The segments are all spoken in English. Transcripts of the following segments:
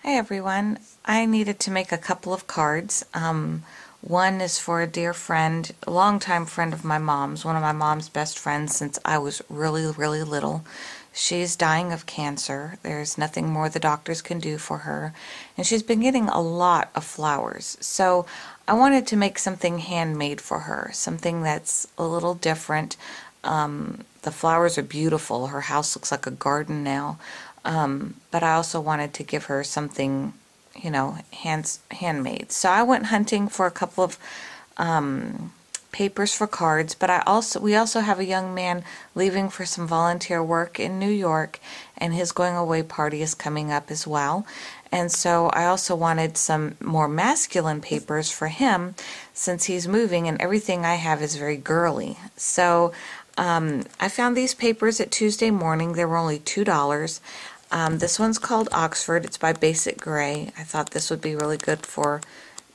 Hi everyone. I needed to make a couple of cards. One is for a dear friend, a longtime friend of my mom's, one of my mom's best friends since I was really, really little. She's dying of cancer. There's nothing more the doctors can do for her. And she's been getting a lot of flowers. So I wanted to make something handmade for her, something that's a little different. The flowers are beautiful. Her house looks like a garden now. But I also wanted to give her something, handmade. So I went hunting for a couple of papers for cards, but we also have a young man leaving for some volunteer work in New York, and his going away party is coming up as well. And so I also wanted some more masculine papers for him since he's moving and everything I have is very girly. So I found these papers at Tuesday Morning. They were only $2. This one's called Oxford. It's by Basic Gray. I thought this would be really good for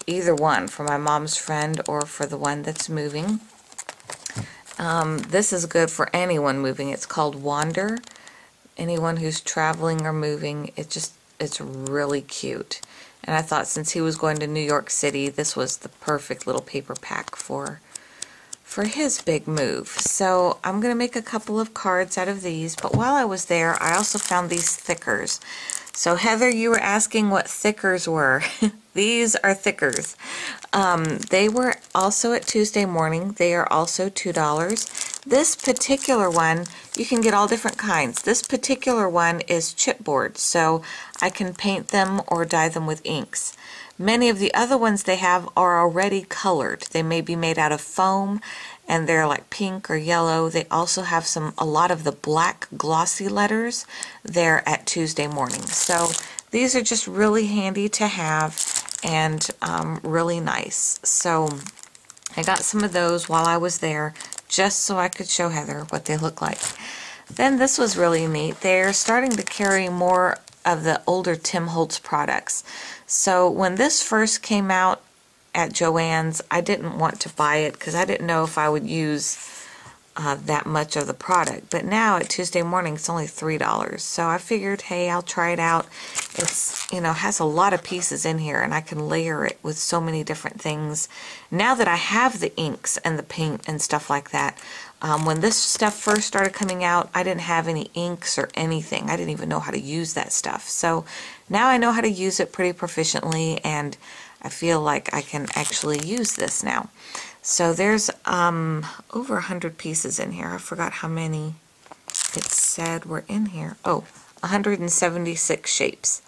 either one, for my mom's friend or for the one that's moving. This is good for anyone moving. It's called Wander. Anyone who's traveling or moving, it's really cute. And I thought since he was going to New York City, this was the perfect little paper pack for his big move. So I'm going to make a couple of cards out of these, but while I was there, I also found these thickers. So Heather, you were asking what thickers were. These are thickers. They were also at Tuesday Morning. They are also $2. This particular one, you can get all different kinds. This particular one is chipboard, so I can paint them or dye them with inks. Many of the other ones they have are already colored. They may be made out of foam and they're like pink or yellow. They also have a lot of the black glossy letters there at Tuesday Morning. So these are just really handy to have and really nice. So I got some of those while I was there just so I could show Heather what they look like. Then this was really neat. They're starting to carry more of the older Tim Holtz products. So when this first came out at Joann's, I didn't want to buy it because I didn't know if I would use that much of the product. But now at Tuesday Morning, it's only $3. So I figured, hey, I'll try it out. It's, has a lot of pieces in here and I can layer it with so many different things. Now that I have the inks and the paint and stuff like that, when this stuff first started coming out, I didn't have any inks or anything. I didn't even know how to use that stuff. So now I know how to use it pretty proficiently, and I feel like I can actually use this now. So there's over 100 pieces in here. I forgot how many it said were in here. Oh, 176 shapes.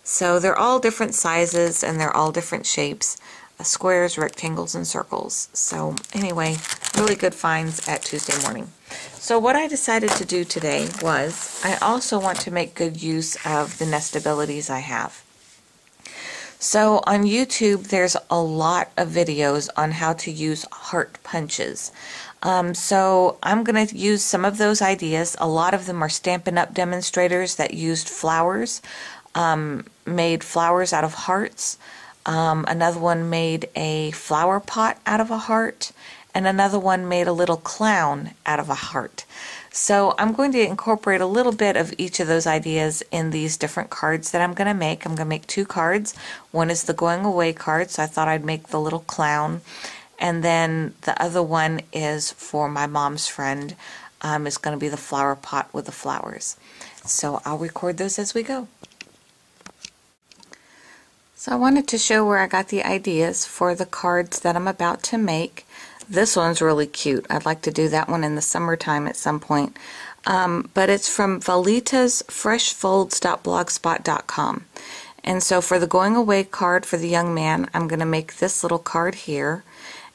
So they're all different sizes and they're all different shapes. Squares, rectangles, and circles. So anyway, really good finds at Tuesday Morning. So what I decided to do today was I also want to make good use of the Nestabilities I have. So on YouTube there's a lot of videos on how to use heart punches. So I'm going to use some of those ideas. A lot of them are Stampin' Up! Demonstrators that used flowers, made flowers out of hearts. Another one made a flower pot out of a heart, and another one made a little clown out of a heart. So I'm going to incorporate a little bit of each of those ideas in these different cards that I'm going to make. I'm going to make 2 cards. One is the going away card, so I thought I'd make the little clown. And then the other one is for my mom's friend. It's going to be the flower pot with the flowers. So I'll record those as we go. So I wanted to show where I got the ideas for the cards that I'm about to make. This one's really cute. I'd like to do that one in the summertime at some point. But it's from valitasfreshfolds.blogspot.com. And so for the going away card for the young man, I'm going to make this little card here.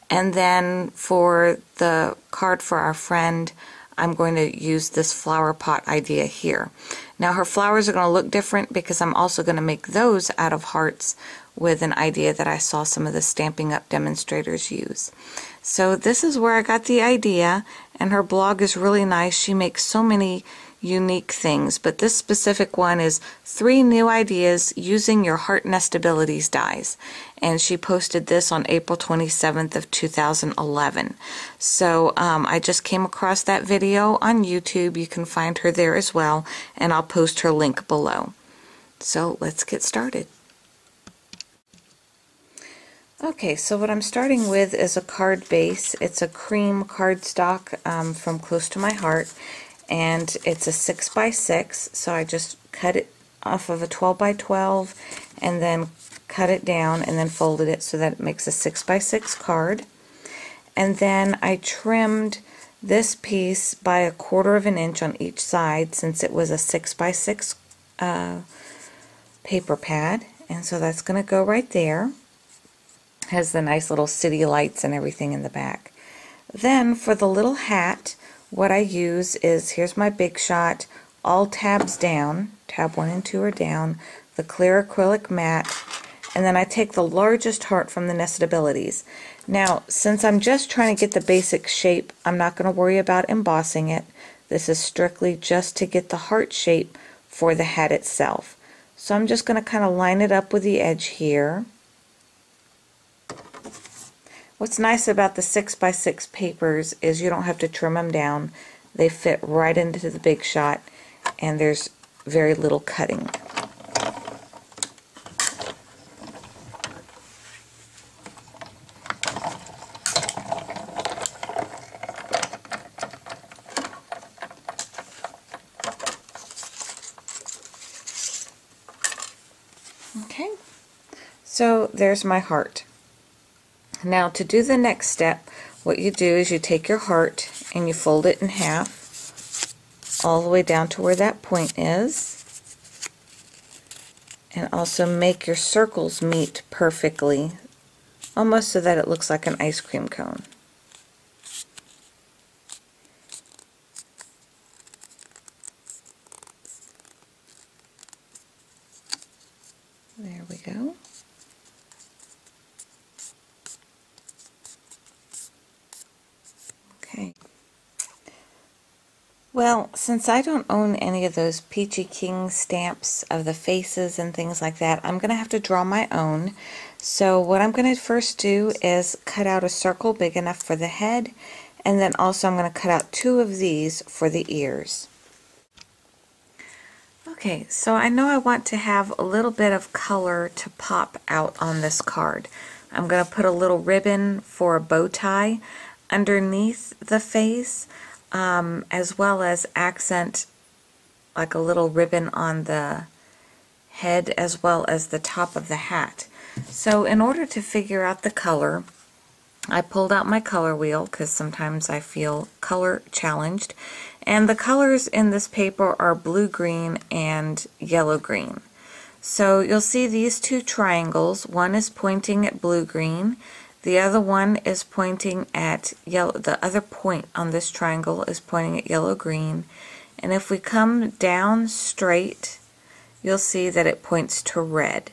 And then for the card for our friend, I'm going to use this flower pot idea here. Now her flowers are going to look different because I'm also going to make those out of hearts with an idea that I saw some of the Stampin' Up! Demonstrators use. So this is where I got the idea, and her blog is really nice. She makes so many unique things, but this specific one is 3 new ideas using your Heart Nestabilities dies, and she posted this on April 27th of 2011. So I just came across that video on YouTube. You can find her there as well, and I'll post her link below. So let's get started. Okay, so what I'm starting with is a card base. It's a cream cardstock from Close to My Heart, and it's a 6x6, so I just cut it off of a 12x12 and then cut it down and then folded it so that it makes a 6x6 card. And then I trimmed this piece by 1/4 of an inch on each side since it was a 6x6 paper pad, and so that's going to go right there. Has the nice little city lights and everything in the back. Then for the little hat, what I use is, here's my Big Shot, all tabs down, tab 1 and 2 are down, the clear acrylic matte, and then I take the largest heart from the Nestabilities. Now, since I'm just trying to get the basic shape, I'm not going to worry about embossing it. This is strictly just to get the heart shape for the hat itself. So I'm just going to kind of line it up with the edge here. What's nice about the 6x6 papers is you don't have to trim them down. They fit right into the Big Shot, and there's very little cutting. Okay, so there's my heart. Now to do the next step, what you do is you take your heart and you fold it in half all the way down to where that point is, and also make your circles meet perfectly, almost so that it looks like an ice cream cone. There we go. Okay. Well, since I don't own any of those Peachy King stamps of the faces and things like that, I'm going to have to draw my own. So what I'm going to first do is cut out a circle big enough for the head, and then also I'm going to cut out 2 of these for the ears. Okay, so I know I want to have a little bit of color to pop out on this card. I'm going to put a little ribbon for a bow tie underneath the face, as well as accent like a little ribbon on the head as well as the top of the hat. So in order to figure out the color, I pulled out my color wheel because sometimes I feel color challenged, and the colors in this paper are blue-green and yellow-green. So you'll see these 2 triangles. One is pointing at blue-green, the other one is pointing at yellow. The other point on this triangle is pointing at yellow-green, and if we come down straight, you'll see that it points to red.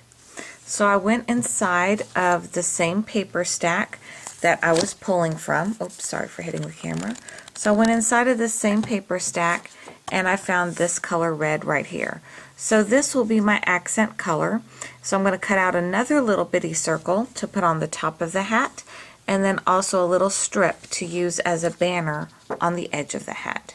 So I went inside of the same paper stack that I was pulling from. Oops, sorry for hitting the camera. So I went inside of this same paper stack and I found this color red right here. So this will be my accent color. So I'm going to cut out another little bitty circle to put on the top of the hat, and then also a little strip to use as a banner on the edge of the hat.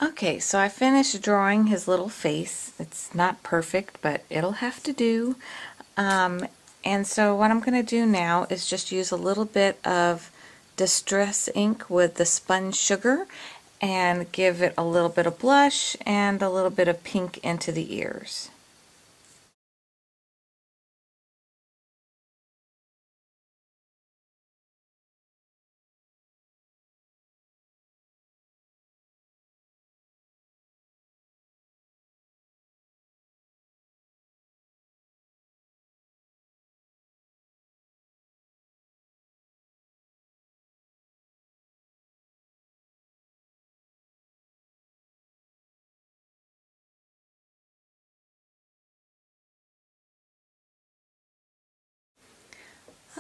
Okay, so I finished drawing his little face. It's not perfect, but it'll have to do. And so what I'm going to do now is just use a little bit of Distress ink with the spun sugar and give it a little bit of blush and a little bit of pink into the ears.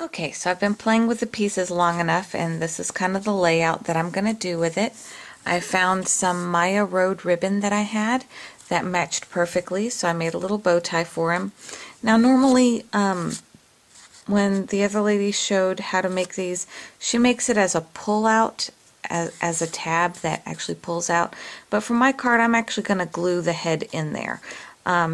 Okay, so I've been playing with the pieces long enough, and this is kind of the layout that I'm going to do with it. I found some Maya Road ribbon that I had that matched perfectly, so I made a little bow tie for him. Now normally, when the other lady showed how to make these, she makes it as a pull-out, as a tab that actually pulls out. But for my card, I'm actually going to glue the head in there.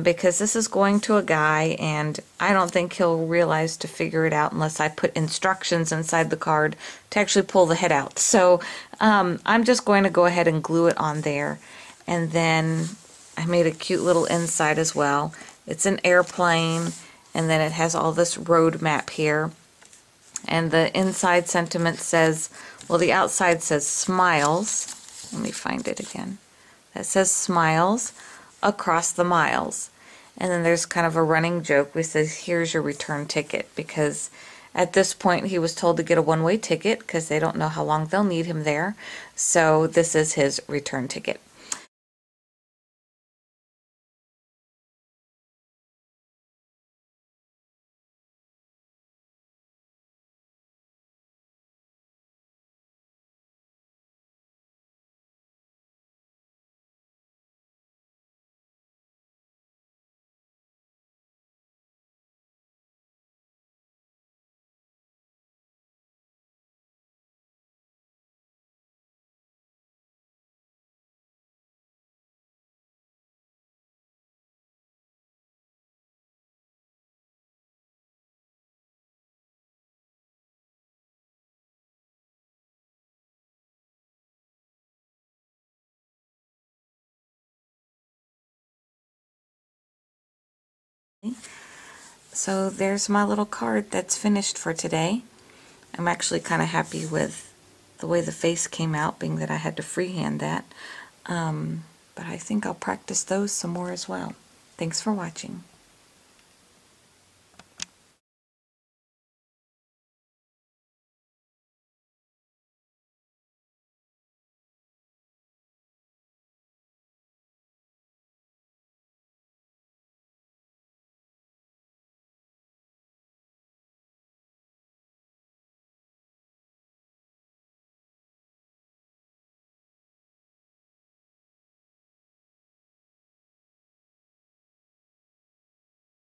Because this is going to a guy, and I don't think he'll realize to figure it out unless I put instructions inside the card to actually pull the head out. So I'm just going to go ahead and glue it on there. And then I made a cute little inside as well. It's an airplane, and then it has all this road map here. And the inside sentiment says, well, the outside says smiles. Let me find it again. That says smiles across the miles. And then there's kind of a running joke which says, here's your return ticket, because at this point he was told to get a one-way ticket because they don't know how long they'll need him there. So this is his return ticket. So there's my little card that's finished for today. I'm actually kind of happy with the way the face came out, being that I had to freehand that. But I think I'll practice those some more as well. Thanks for watching.